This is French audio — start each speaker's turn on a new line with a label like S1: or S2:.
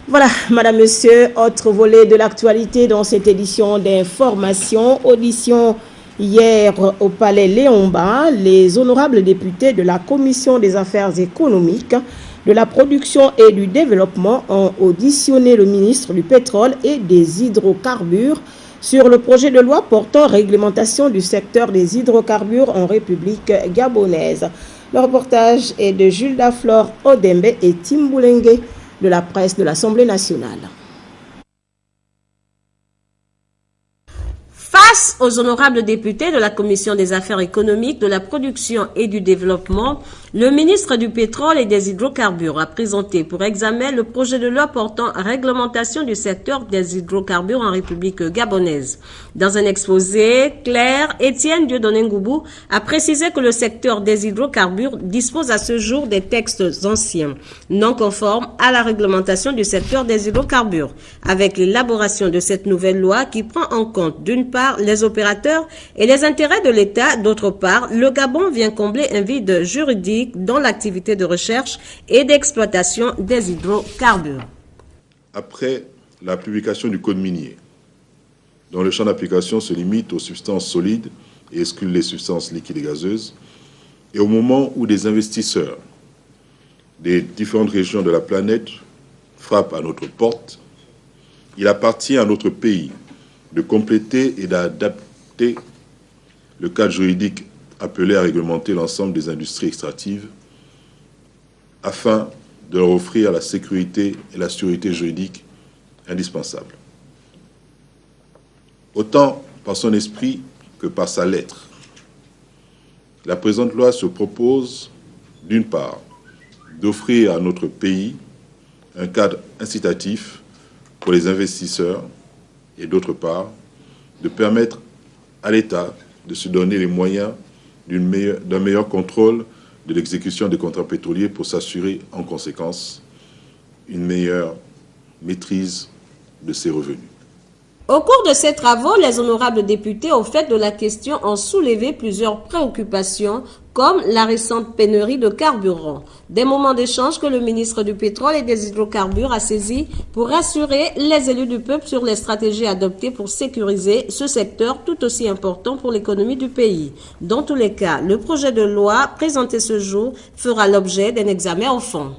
S1: Voilà, Madame, Monsieur, autre volet de l'actualité dans cette édition d'information. Audition hier au Palais Léon-Bas, les honorables députés de la Commission des affaires économiques, de la production et du développement ont auditionné le ministre du pétrole et des hydrocarbures sur le projet de loi portant réglementation du secteur des hydrocarbures en République gabonaise. Le reportage est de Jules Daflor Odembe et Tim Boulengue de la presse de l'Assemblée nationale.
S2: Face aux honorables députés de la Commission des affaires économiques, de la production et du développement, le ministre du pétrole et des hydrocarbures a présenté pour examen le projet de loi portant réglementation du secteur des hydrocarbures en République gabonaise. Dans un exposé clair, Étienne Dieudonné Ngoubou a précisé que le secteur des hydrocarbures dispose à ce jour des textes anciens, non conformes à la réglementation du secteur des hydrocarbures. Avec l'élaboration de cette nouvelle loi qui prend en compte d'une part les opérateurs et les intérêts de l'État, d'autre part, le Gabon vient combler un vide juridique dans l'activité de recherche et d'exploitation des hydrocarbures.
S3: Après la publication du Code minier, dont le champ d'application se limite aux substances solides et exclut les substances liquides et gazeuses, et au moment où des investisseurs des différentes régions de la planète frappent à notre porte, il appartient à notre pays de compléter et d'adapter le cadre juridique appelé à réglementer l'ensemble des industries extractives afin de leur offrir la sécurité et la sûreté juridique indispensables. Autant par son esprit que par sa lettre, la présente loi se propose, d'une part, d'offrir à notre pays un cadre incitatif pour les investisseurs et d'autre part, de permettre à l'État de se donner les moyens d'un meilleur contrôle de l'exécution des contrats pétroliers pour s'assurer en conséquence une meilleure maîtrise de ses revenus.
S2: Au cours de ces travaux, les honorables députés au fait de la question ont soulevé plusieurs préoccupations comme la récente pénurie de carburant. Des moments d'échange que le ministre du pétrole et des hydrocarbures a saisis pour rassurer les élus du peuple sur les stratégies adoptées pour sécuriser ce secteur tout aussi important pour l'économie du pays. Dans tous les cas, le projet de loi présenté ce jour fera l'objet d'un examen au fond.